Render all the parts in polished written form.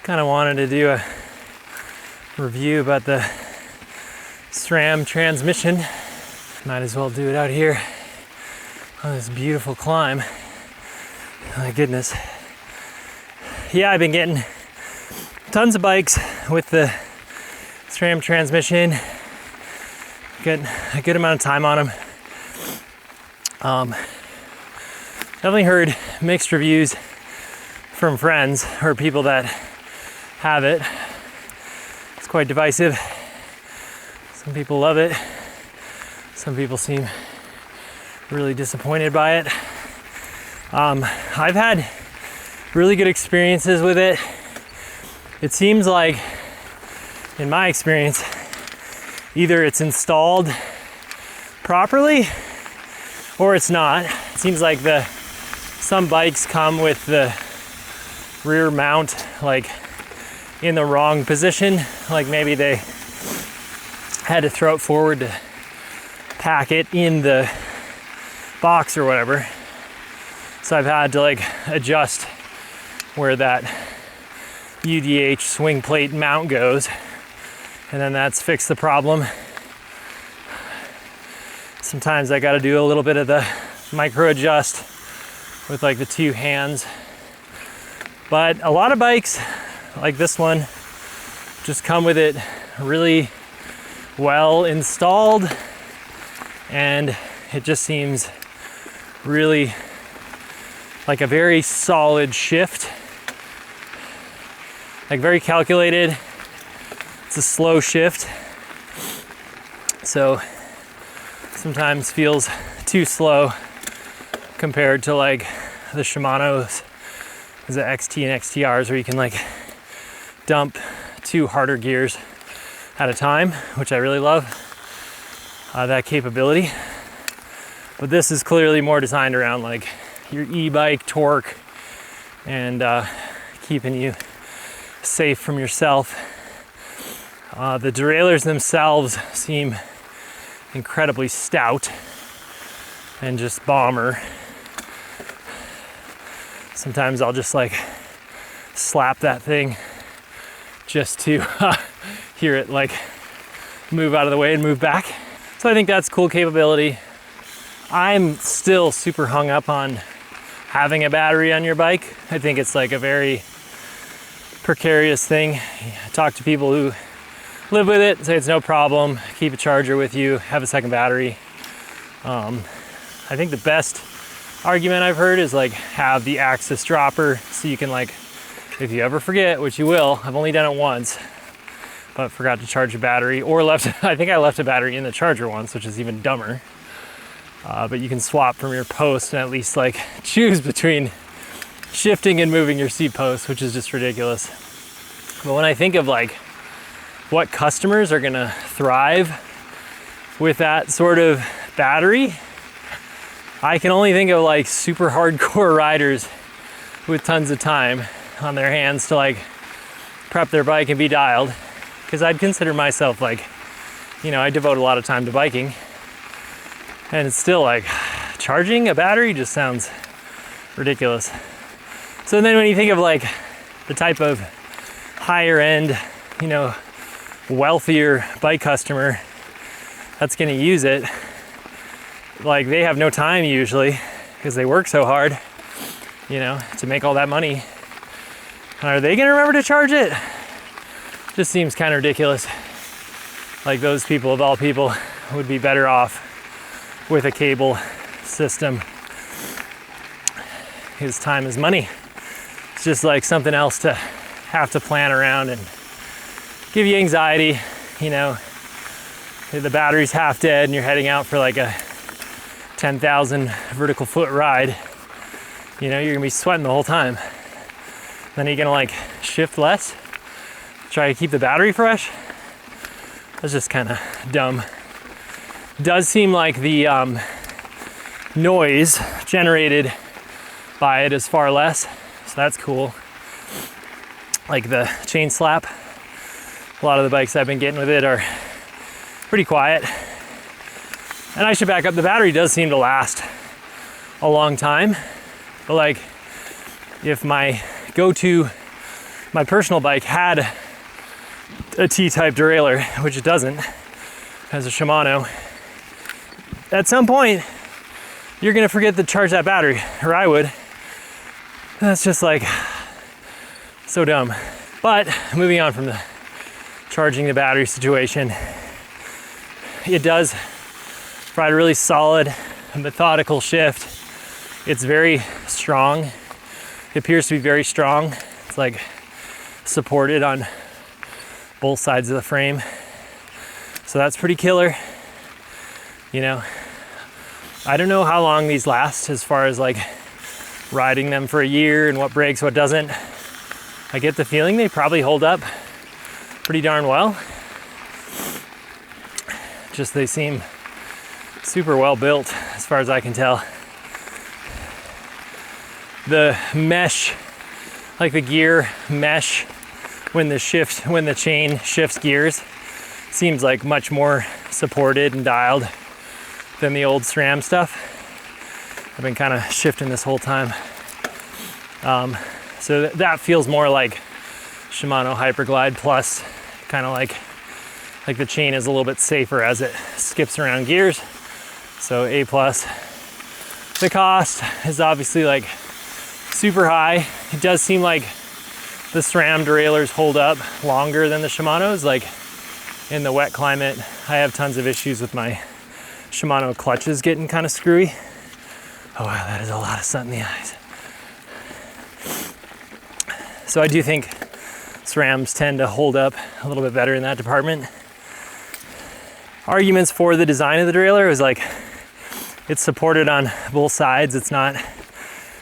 Kind of wanted to do a review about the Sram transmission. Might as well do it out here on this beautiful climb. My goodness. Yeah, I've been getting tons of bikes with the Sram transmission. Get a good amount of time on them. Definitely heard mixed reviews from friends or people that have it. It's quite divisive. Some people love it. Some people seem really disappointed by it. I've had really good experiences with it. It seems like, in my experience, either it's installed properly or it's not. It seems like some bikes come with the rear mount like in the wrong position. Like maybe they had to throw it forward to pack it in the box or whatever. So I've had to like adjust where that UDH swing plate mount goes, and then that's fixed the problem. Sometimes I got to do a little bit of the micro adjust with like the two hands. But a lot of bikes like this one just come with it really well installed, and it just seems really like a very solid shift, like very calculated. It's a slow shift, so sometimes feels too slow compared to like the Shimano's, the XT and XTRs, where you can like dump 2 harder gears at a time, which I really love, that capability. But this is clearly more designed around like your e-bike torque and keeping you safe from yourself. The derailleurs themselves seem incredibly stout and just bomber. Sometimes I'll just like slap that thing just to hear it like move out of the way and move back. So I think that's cool capability. I'm still super hung up on having a battery on your bike. I think it's like a very precarious thing. I talk to people who live with it, say it's no problem, keep a charger with you, have a second battery. I think the best argument I've heard is like have the axis dropper, so you can like, if you ever forget, which you will, I've only done it once, but forgot to charge a battery, or I think I left a battery in the charger once, which is even dumber. But you can swap from your post and at least like choose between shifting and moving your seat post, which is just ridiculous. But when I think of like what customers are gonna thrive with that sort of battery, I can only think of like super hardcore riders with tons of time on their hands to like prep their bike and be dialed. Because I'd consider myself like, you know, I devote a lot of time to biking, and it's still like charging a battery just sounds ridiculous. So then when you think of like the type of higher end, you know, wealthier bike customer that's going to use it, like they have no time usually because they work so hard, you know, to make all that money. Are they going to remember to charge it? Just seems kind of ridiculous. Like those people of all people would be better off with a cable system. His time is money. It's just like something else to have to plan around and give you anxiety, you know. The battery's half dead and you're heading out for like a 10,000 vertical foot ride. You know, you're gonna be sweating the whole time. Then you're gonna like shift less, try to keep the battery fresh. That's just kind of dumb. Does seem like the noise generated by it is far less, so that's cool. Like the chain slap, a lot of the bikes I've been getting with it are pretty quiet. And I should back up, the battery does seem to last a long time, but like if my go-to my personal bike had a T-type derailleur, which it doesn't, has a Shimano. At some point, you're gonna forget to charge that battery, or I would. That's just like so dumb. But moving on from the charging the battery situation, it does provide a really solid, methodical shift. It's very strong. It appears to be very strong. It's like supported on both sides of the frame. So that's pretty killer. You know, I don't know how long these last as far as like riding them for a year and what breaks, what doesn't. I get the feeling they probably hold up pretty darn well. Just they seem super well built as far as I can tell. The mesh, like the gear mesh, when the chain shifts gears, seems like much more supported and dialed than the old SRAM stuff. I've been kind of shifting this whole time. So that feels more like Shimano Hyperglide Plus, kind of like the chain is a little bit safer as it skips around gears. So A+. The cost is obviously like super high. It does seem like the SRAM derailleurs hold up longer than the Shimanos. Like in the wet climate, I have tons of issues with my Shimano clutches getting kind of screwy. Oh wow, that is a lot of sun in the eyes. So I do think SRAMs tend to hold up a little bit better in that department. Arguments for the design of the derailleur is like, it's supported on both sides. It's not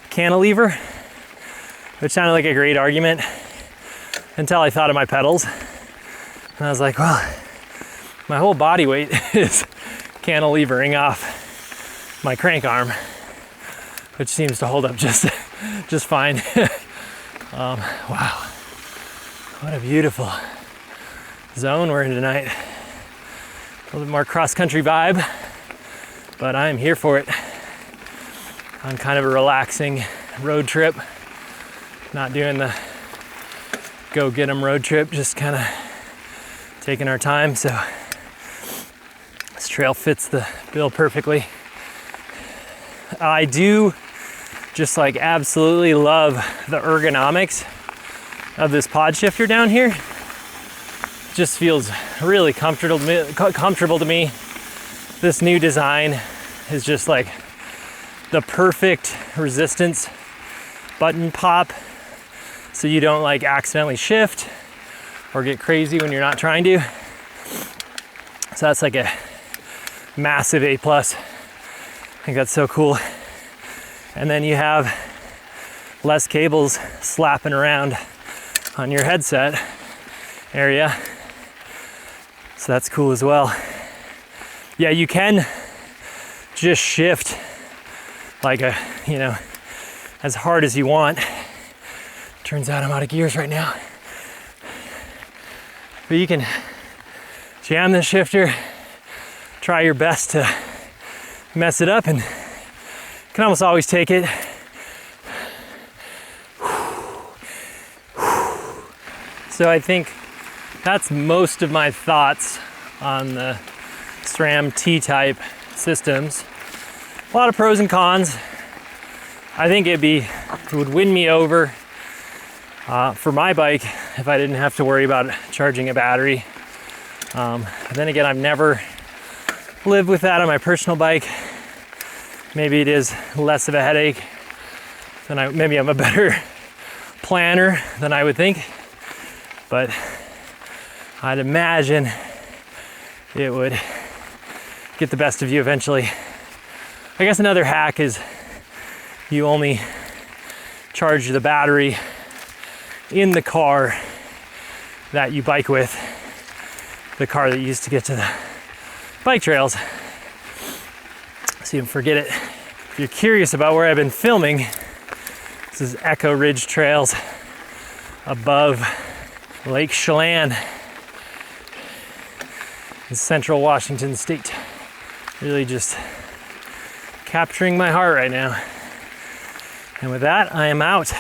cantilever, which sounded like a great argument until I thought of my pedals. And I was like, well, my whole body weight is cantilevering off my crank arm, which seems to hold up just fine. Wow, what a beautiful zone we're in tonight. A little bit more cross-country vibe, but I am here for it. On kind of a relaxing road trip, not doing the go get 'em road trip, just kind of taking our time. So this trail fits the bill perfectly. I do just like absolutely love the ergonomics of this pod shifter down here. It just feels really comfortable to me. This new design is just like the perfect resistance button pop, so you don't like accidentally shift or get crazy when you're not trying to. So that's like a massive A+. I think that's so cool. And then you have less cables slapping around on your headset area. So that's cool as well. Yeah, you can just shift like as hard as you want. Turns out I'm out of gears right now. But you can jam the shifter, try your best to mess it up, and you can almost always take it. So I think that's most of my thoughts on the Sram T-type systems. A lot of pros and cons. I think it would win me over for my bike if I didn't have to worry about charging a battery. Then again, I've never lived with that on my personal bike. Maybe it is less of a headache than maybe I'm a better planner than I would think, but I'd imagine it would get the best of you eventually. I guess another hack is you only charge the battery in the car that you bike with, the car that you used to get to the bike trails, so you don't forget it. If you're curious about where I've been filming, this is Echo Ridge Trails above Lake Chelan in central Washington state. Really just capturing my heart right now. And with that, I am out.